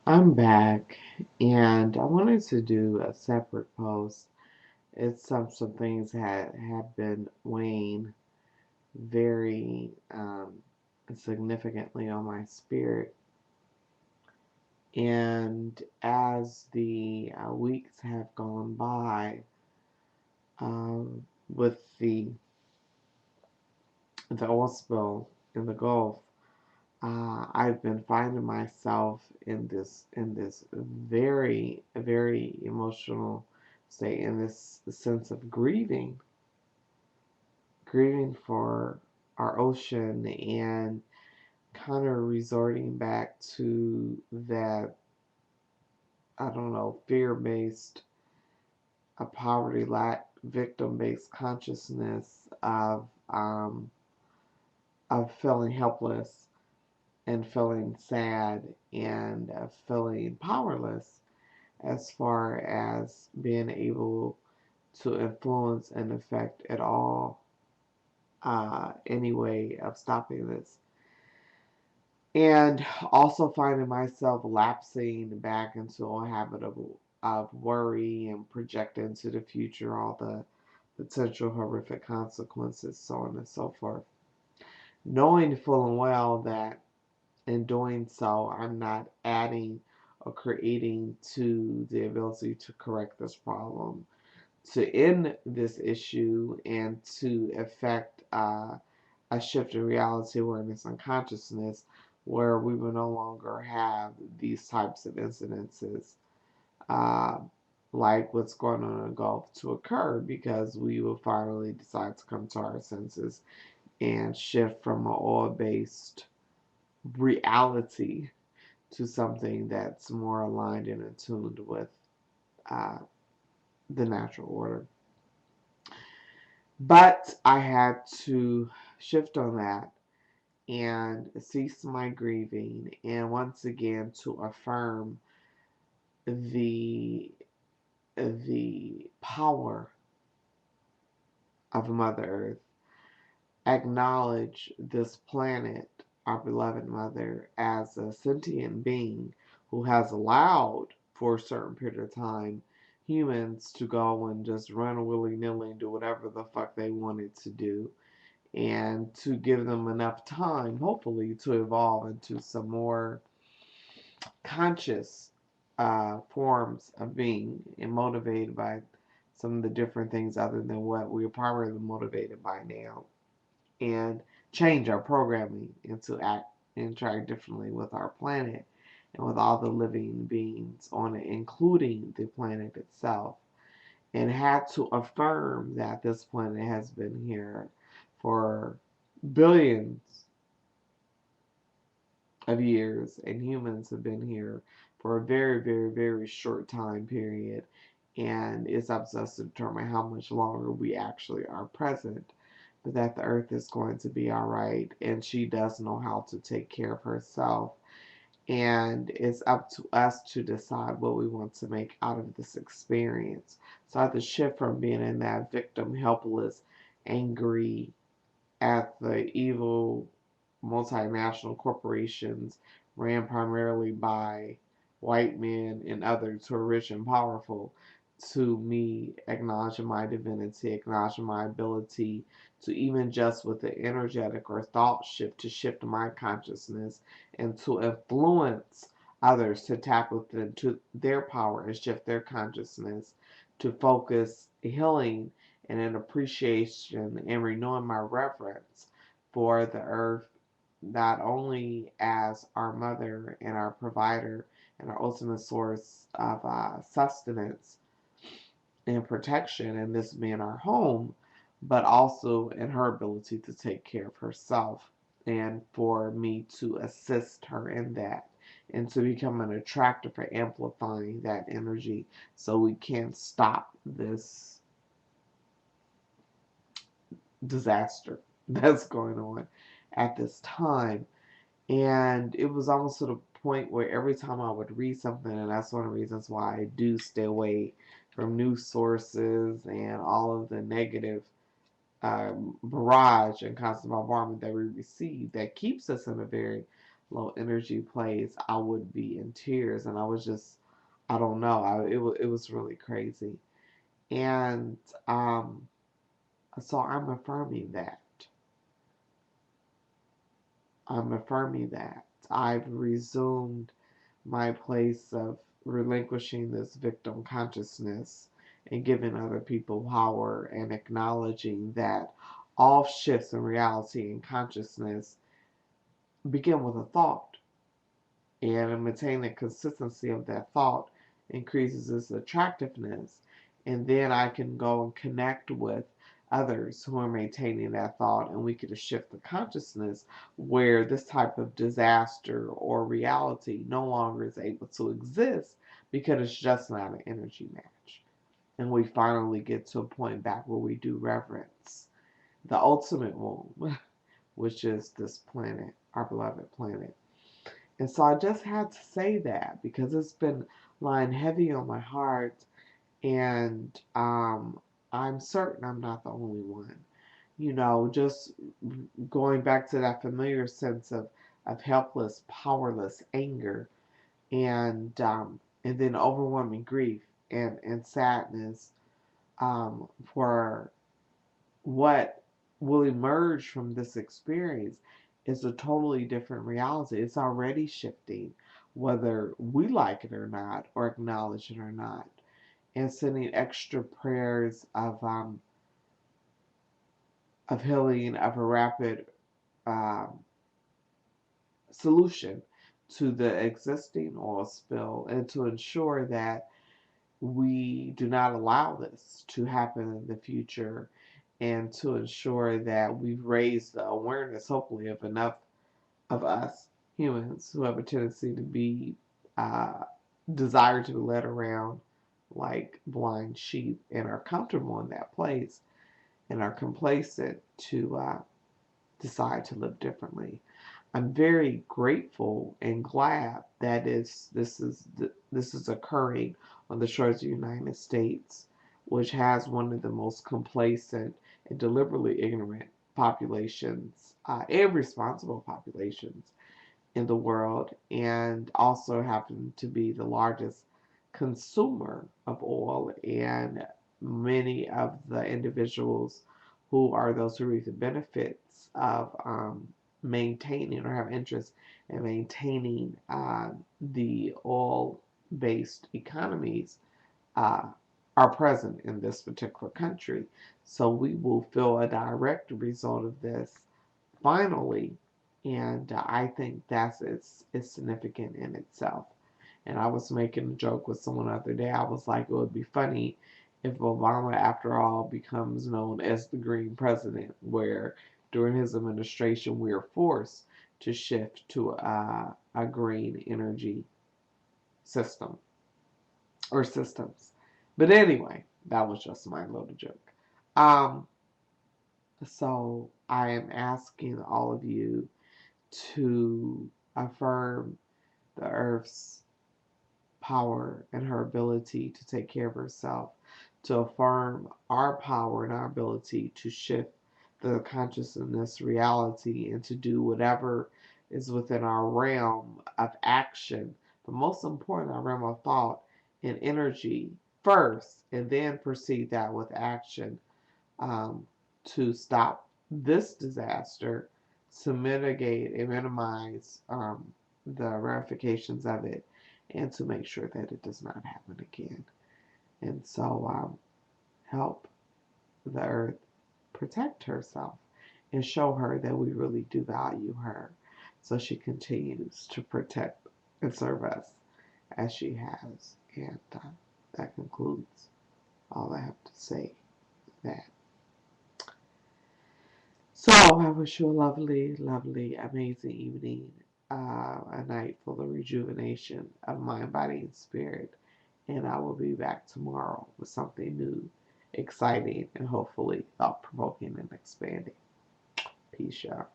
I'm back, and I wanted to do a separate post. It's some things have been weighing very significantly on my spirit, and as the weeks have gone by, with the oil spill in the Gulf, I've been finding myself in this very emotional state, in this sense of grieving for our ocean, and kind of resorting back to that, I don't know, fear-based, a poverty lack victim-based consciousness of feeling helpless and feeling sad and feeling powerless as far as being able to influence and affect at all any way of stopping this. And also finding myself lapsing back into a habit of worry and projecting into the future all the potential horrific consequences, so on and so forth. Knowing full and well that in doing so, I'm not adding or creating to the ability to correct this problem, to end this issue, and to effect a shift in reality awareness and consciousness where we will no longer have these types of incidences, uh, like what's going on in the Gulf, to occur, because we will finally decide to come to our senses and shift from an oil based reality to something that's more aligned and attuned with uh, the natural order. But I had to shift on that and cease my grieving, and once again to affirm the the power of Mother Earth, acknowledge this planet, our beloved Mother, as a sentient being who has allowed for a certain period of time humans to go and just run willy nilly and do whatever the fuck they wanted to do, and to give them enough time, hopefully, to evolve into some more conscious forms of being, and motivated by some of the different things other than what we're primarily motivated by now, and change our programming and to act and interact differently with our planet and with all the living beings on it, including the planet itself, and had to affirm that this planet has been here for billions of years, and humans have been here for a very short time period, and it's up to us to determine how much longer we actually are present, but that the earth is going to be all right, and she does know how to take care of herself, and it's up to us to decide what we want to make out of this experience. So I have to shift from being in that victim, helpless, angry at the evil multinational corporations ran primarily by white men and others who are rich and powerful, to me acknowledging my divinity, acknowledging my ability to, even just with an energetic or thought shift, to shift my consciousness and to influence others to tap into their power and shift their consciousness, to focus healing and an appreciation and renewing my reverence for the earth, not only as our mother and our provider and our ultimate source of sustenance and protection, and this being our home, but also in her ability to take care of herself, and for me to assist her in that, and to become an attractor for amplifying that energy so we can stop this disaster that's going on at this time. And it was almost to the point where every time I would read something, and that's one of the reasons why I do stay away from news sources and all of the negative barrage and constant bombardment that we receive, that keeps us in a very low energy place, I would be in tears, and I was just, I don't know, it was really crazy. And so I'm affirming that. I'm affirming that. I've resumed my place of relinquishing this victim consciousness and giving other people power and acknowledging that all shifts in reality and consciousness begin with a thought. And maintaining the consistency of that thought increases its attractiveness. And then I can go and connect with others who are maintaining that thought, and we can shift the consciousness where this type of disaster or reality no longer is able to exist because it's just not an energy match. And we finally get to a point back where we do reverence the ultimate womb, which is this planet, our beloved planet. And so I just had to say that because it's been lying heavy on my heart, and I'm certain I'm not the only one. You know, just going back to that familiar sense of helpless, powerless anger, and then overwhelming grief and sadness for what will emerge from this experience is a totally different reality. It's already shifting, whether we like it or not, or acknowledge it or not. And sending extra prayers of healing, of a rapid um, solution to the existing oil spill, and to ensure that we do not allow this to happen in the future, and to ensure that we've raised the awareness, hopefully, of enough of us humans who have a tendency to be uh, desire to be led around like blind sheep and are comfortable in that place and are complacent to decide to live differently. I'm very grateful and glad that this is occurring on the shores of the United States, which has one of the most complacent and deliberately ignorant populations and responsible populations in the world, and also happen to be the largest consumer of oil. And many of the individuals who are those who reap the benefits of maintaining or have interest in maintaining the oil based economies uh, are present in this particular country. So we will feel a direct result of this finally, and I think it's significant in itself. And I was making a joke with someone the other day. I was like, it would be funny if Obama, after all, becomes known as the Green President, where during his administration we are forced to shift to a green energy system or systems. But anyway, that was just my little joke. Um, so I am asking all of you to affirm the earth's power and her ability to take care of herself, to affirm our power and our ability to shift the consciousness reality and to do whatever is within our realm of action, but most important, our realm of thought and energy first, and then proceed that with action um, to stop this disaster, to mitigate and minimize the ramifications of it, and to make sure that it does not happen again. And so help the earth protect herself and show her that we really do value her, so she continues to protect and serve us as she has. And that concludes all I have to say. That. So I wish you a lovely, lovely, amazing evening, a night full of rejuvenation of mind, body, and spirit. And I will be back tomorrow with something new, exciting, and hopefully thought provoking and expanding. Peace, y'all.